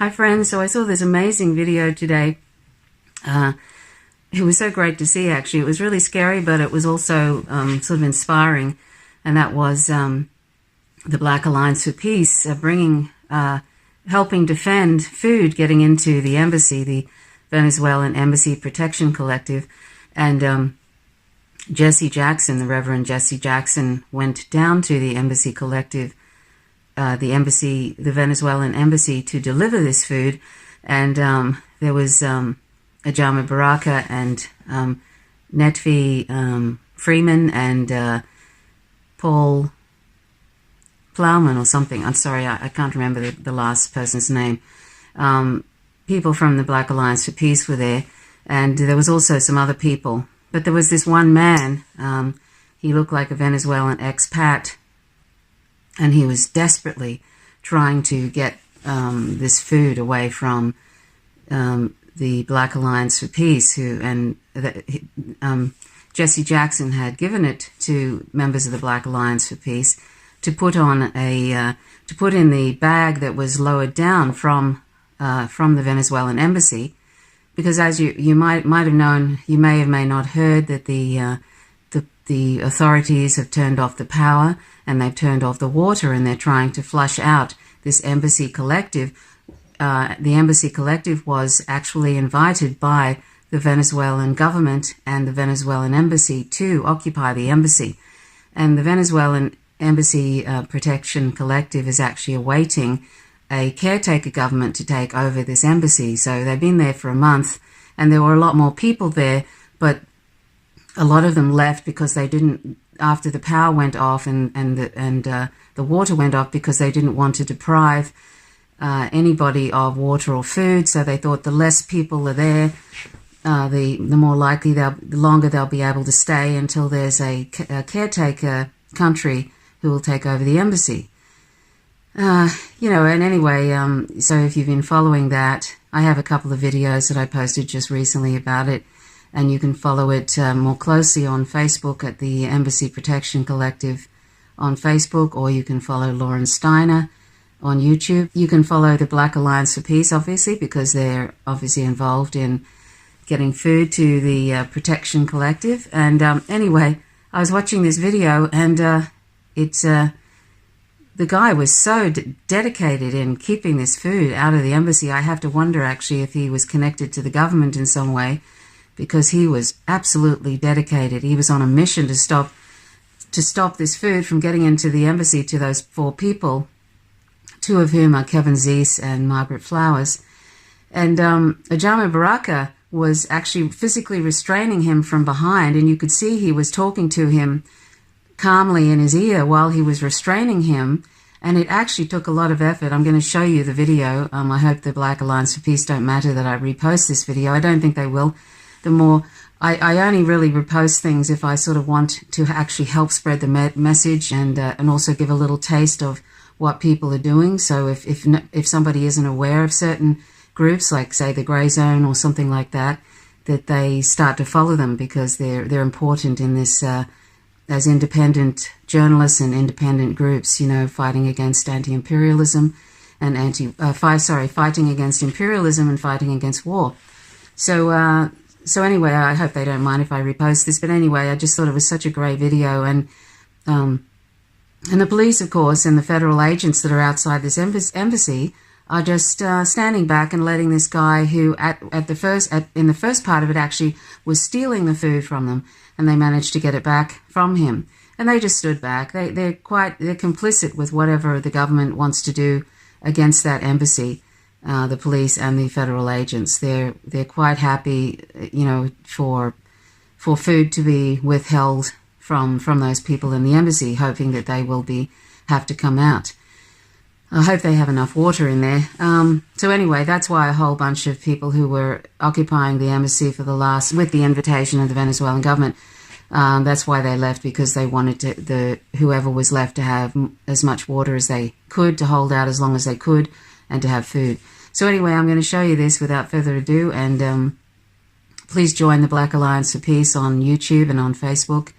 Hi friends, so I saw this amazing video today. It was so great to see actually. It was really scary, but it was also sort of inspiring. And that was the Black Alliance for Peace helping defend food getting into the embassy, the Venezuelan Embassy Protection Collective. And Jesse Jackson, the Reverend Jesse Jackson, went down to the Embassy Collective, the Venezuelan embassy, to deliver this food. And there was Ajama Baraka and Netvi Freeman and Paul Plowman or something. I'm sorry, I can't remember the last person's name. People from the Black Alliance for Peace were there, and there was also some other people. But there was this one man, he looked like a Venezuelan expat, and he was desperately trying to get this food away from the Black Alliance for Peace, Jesse Jackson had given it to members of the Black Alliance for Peace to put on to put in the bag that was lowered down from the Venezuelan embassy, because as you might have known, you may have may not heard that the authorities have turned off the power and they've turned off the water, and they're trying to flush out this embassy collective. The embassy collective was actually invited by the Venezuelan government and the Venezuelan embassy to occupy the embassy. And the Venezuelan Embassy Protection Collective is actually awaiting a caretaker government to take over this embassy. So they've been there for a month, and there were a lot more people there, but a lot of them left because they didn't, after the power went off and the water went off, because they didn't want to deprive anybody of water or food. So they thought the less people are there, the more likely the longer they'll be able to stay until there's a caretaker country who will take over the embassy. And anyway, so if you've been following that, I have a couple of videos that I posted just recently about it, and you can follow it more closely on Facebook at the Embassy Protection Collective on Facebook, or you can follow Lauren Steiner on YouTube. You can follow the Black Alliance for Peace, obviously, because they're obviously involved in getting food to the Protection Collective. And anyway, I was watching this video, and the guy was so dedicated in keeping this food out of the embassy. I have to wonder, actually, if he was connected to the government in some way, because he was absolutely dedicated. He was on a mission to stop this food from getting into the embassy to those 4 people, 2 of whom are Kevin Zeese and Margaret Flowers. And Ajama Baraka was actually physically restraining him from behind, and you could see he was talking to him calmly in his ear while he was restraining him, and it actually took a lot of effort. I'm going to show you the video. I hope the Black Alliance for Peace don't matter that I repost this video. I don't think they will. I only really repost things if I sort of want to actually help spread the message and also give a little taste of what people are doing. So if somebody isn't aware of certain groups, like say the Grey Zone or something like that, that they start to follow them, because they're important in this as independent journalists and independent groups, fighting against anti-imperialism and fighting against imperialism and fighting against war. So anyway, I hope they don't mind if I repost this. But anyway, I just thought it was such a great video. And the police, of course, and the federal agents that are outside this embassy are just standing back and letting this guy, who in the first part of it actually was stealing the food from them, and they managed to get it back from him. And they just stood back. They're complicit with whatever the government wants to do against that embassy. The police and the federal agents, they're quite happy, for food to be withheld from those people in the embassy, hoping that they will have to come out. I hope they have enough water in there. So anyway, that's why a whole bunch of people who were occupying the embassy with the invitation of the Venezuelan government, that's why they left, because they wanted whoever was left to have as much water as they could, to hold out as long as they could, and to have food. So anyway, I'm going to show you this without further ado, and please join the Black Alliance for Peace on YouTube and on Facebook.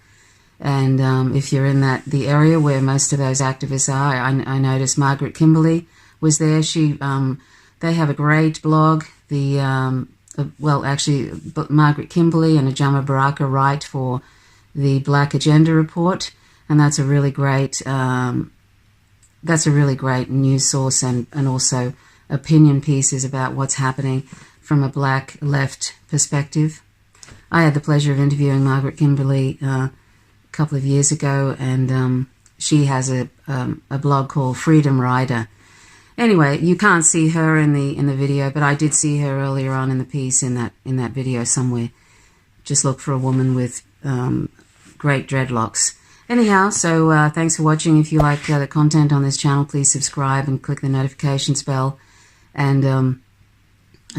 And if you're in the area where most of those activists are, I noticed Margaret Kimberley was there. She They have a great blog. Margaret Kimberley and Ajama Baraka write for the Black Agenda Report, and that's a really great news source, and also opinion pieces about what's happening from a black left perspective. I had the pleasure of interviewing Margaret Kimberley a couple of years ago, and she has a blog called Freedom Rider. Anyway, you can't see her in the video, but I did see her earlier on in the piece in that video somewhere. Just look for a woman with great dreadlocks. Anyhow, so thanks for watching. If you like the content on this channel, please subscribe and click the notifications bell, and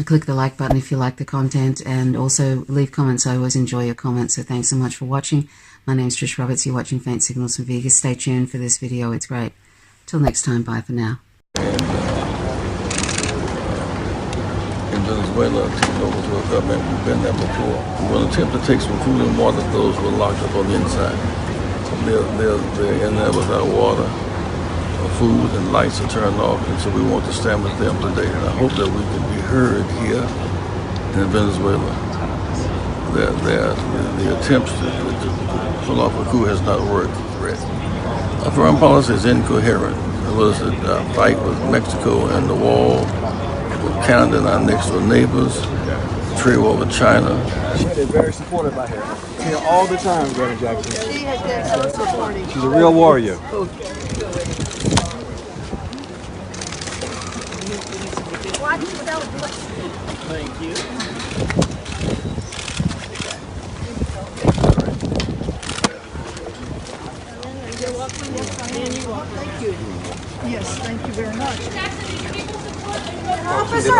click the like button if you like the content, and also leave comments. I always enjoy your comments, so thanks so much for watching. My name's Trish Roberts. You're watching Faint Signals from Vegas. Stay tuned for this video. It's great. Till next time, bye for now. In Venezuela, Tito's woke up, and we've been there before. We're going to attempt to take some food and water to those who are locked up on the inside. They're in there without water, food, and lights are turned off, and so we want to stand with them today. And I hope that we can be heard here in Venezuela. The attempts to pull off a coup has not worked. Our foreign policy is incoherent. It was a fight with Mexico and the wall, with Canada and our next door neighbors, trade war with China. They're very supportive out here. Here all the time, Granny Jackson. She has been so supportive. She's a real warrior. Thank you. You're welcome. Thank you. Yes, thank you very much. Officer,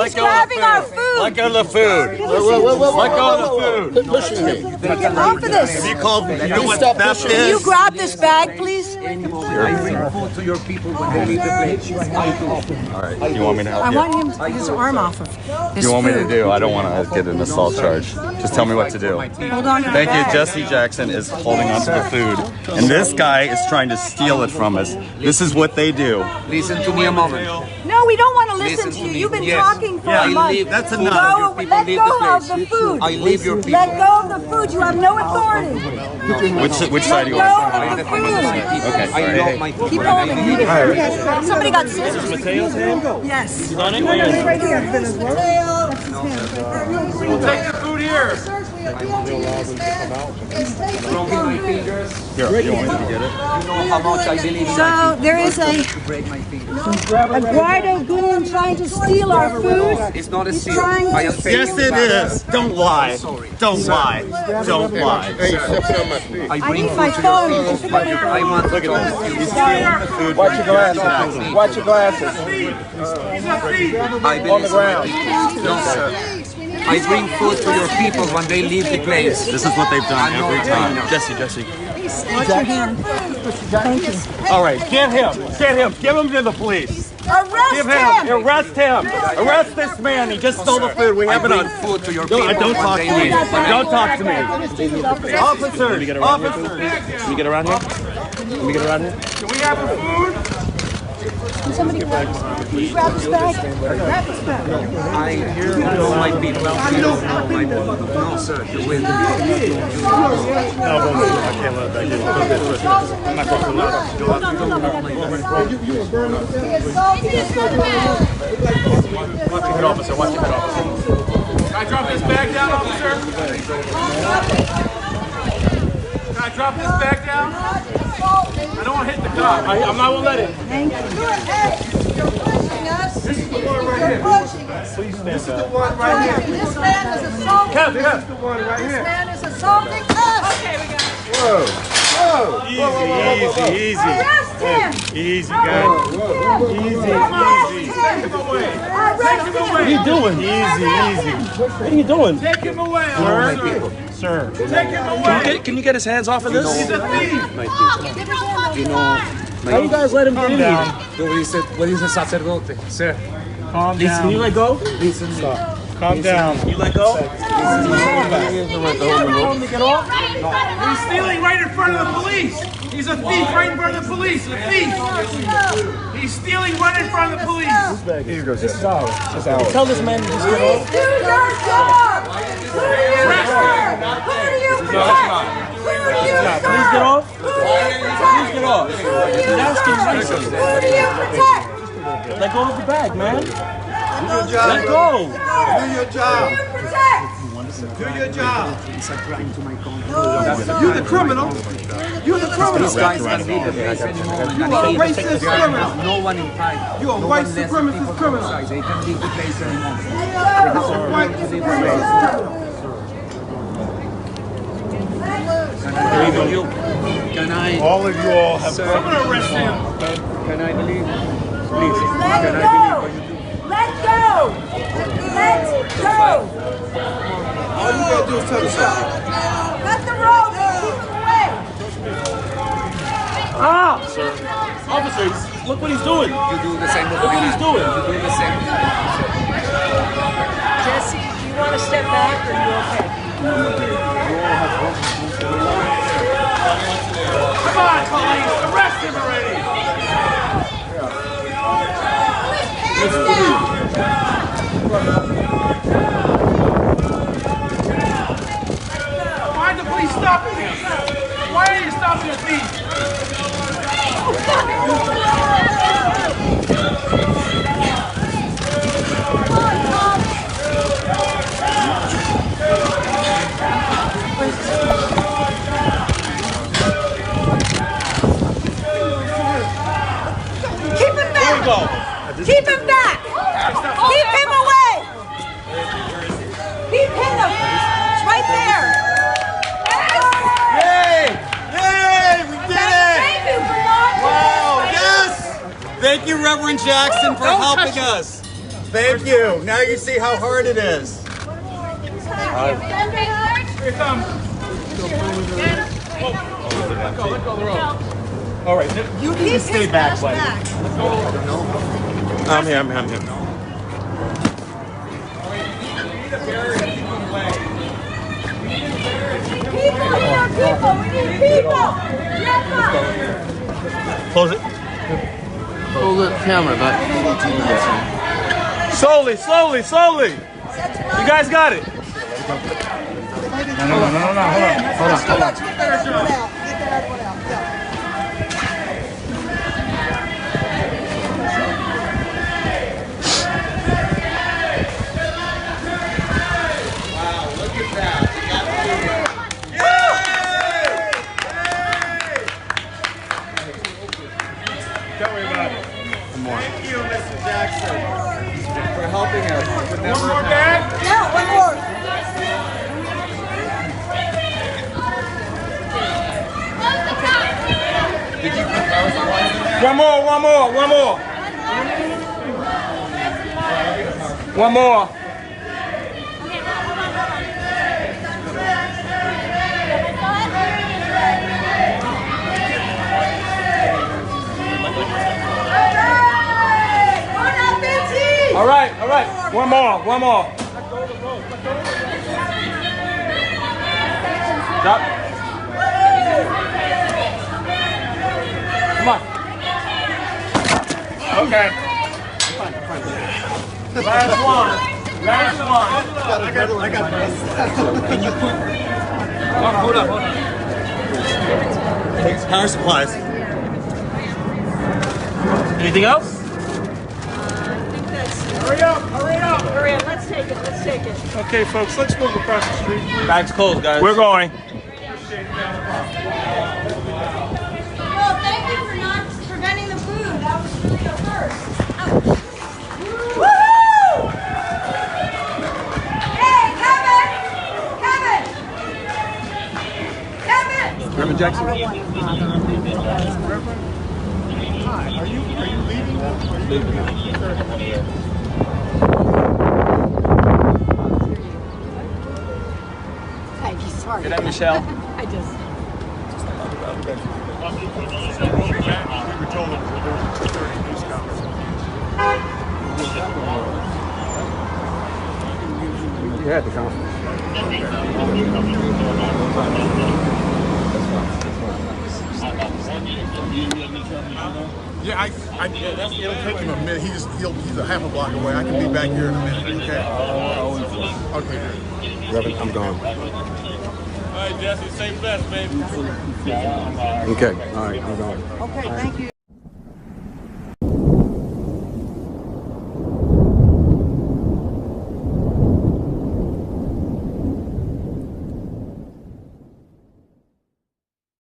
he's grabbing our food. Let go of the food. Let go of the food. Pushing me. Get off of this. You know what theft Can is? you grab this bag, please? All right. You want me to help I you? want his arm off of this You want me to food. do? I don't want to get an assault charge. Just tell me what to do. Hold on to the Thank you. bag. Jesse Jackson is holding onto the food, and this guy is trying to steal it from us. This is what they do. Listen to me a moment. No, we don't want to listen to Listen to you. me. You've been Yes. talking for Yeah, a month. that's Let enough. go of the food. I leave your people. Let go of the food. You have no authority. Which side do you Let want? go of the food. Okay. I love my people. Keep holding it. Somebody got scissors. Yes. Right here. We'll take the food here. Broken my fingers. Here, you want me to get it? You know how much I believe in my So there is people. To break my fingers. a Guaido goon trying to steal our food. It's not a He's steal. trying I to am steal. Yes, it is. Don't lie. Don't lie. Don't lie. I I bring need food my to phone. your people, but I want to talk to you. Watch your glasses. Watch your glasses. I believe in my people. No, sir. I bring food to your people when they leave the place. This is what they've done every time. Jesse. Watch your hand. Thank you. All right, get him. Give him to the police. Arrest Give him. him. Arrest him. Arrest this man. He just stole the food. We I have it bring on. food to your people Don't when talk they to me. leave. Don't talk to me. Officers. Officers. Can we get around here? Can we get around here? Can we have the food? Somebody grab this bag. Grab this bag. I know my people. You don't know my people. No, sir. You will. Officer, watch your head, officer. Can I drop this bag down, officer? Can I drop this bag down? I don't want to hit the cop. I'm not going to let it. Thank you. This is the one right here. Please stand up. This is the one right here. This man is assaulting. Kev. This man is assaulting us. Okay, we got it. Easy. Arrest him. Easy, guys. Easy. Take him away. Arrest him. What are you doing? Easy. What are you doing? Take him away, sir. Take him away. Can you get his hands off of this? He's a thief. You know, How you guys let him get in here? what is it, sacerdote? Sir, Calm Can you down. let go? listen. Calm down. You let go? He's stealing right in front of the police. He's a thief right in front of the police. A thief. He's stealing right in front of the police. Here goes. This is ours. This is ours. Tell this man to just get off. Do your job! Who do you serve? Who do you protect? Please get off. Please get off. Who do you protect? Let go of the bag, man. Do your job. Let go. Do your job. Who do you protect? Do your job. You're the criminal. You're the criminal. These guys can leave the place any moment. You are a racist criminal. No one inside. You are a white supremacist criminal. They can leave the place any moment. White supremacist. Can I? All of you all have. I'm gonna arrest him. Can I believe? Please. Let Can I go! believe? Let go! Let go! All you gotta do is tell the truth. Let the rope! Keep him away! Ah! Sir. Officers, look what he's doing. You do the same. Look what he's doing. You do the same. Jesse, do you want to step back or are you okay? Come on, police. Arrest him already. Why are the police stopping him? Why are you stopping the thief? Keep him back! Keep him back! Keep him away! Keep him! Right there! Yay! Yay! We did it! Thank you for not Wow! Yes! Thank you, Reverend Jackson, for helping us. Thank you. Now you see how hard it is. Here it comes. Let go of the rope. All right, you need to stay back, buddy. I'm here. People! We need people! Let go! Close it. Hold the camera back. Slowly. You guys got it. No. Hold on. Don't worry about it. Thank you, Mr. Jackson, for helping us. One more bag? Yeah, one more! One more. All right. One more. Stop. Come on. Okay. Last one. I got this. Hold on. Power supplies. Anything else? Hurry up. Hurry up, let's take it. Okay, folks, let's move across the street. Bag's closed, guys. We're going. Well, thank you for not preventing the food. That was really a first. Woohoo! Hey, Kevin! Reverend Jackson. Are you leaving? Thank you, sorry. Good night, Michelle. I just... We were told that there was 30 news conference. You're at the conference. Yeah, it'll take him a minute. He's a half a block away. I can be back here in a minute. Okay. Okay. Reverend, I'm gone. All right, Jesse, say bless, baby. Okay. All right, I'm gone. Okay, thank you.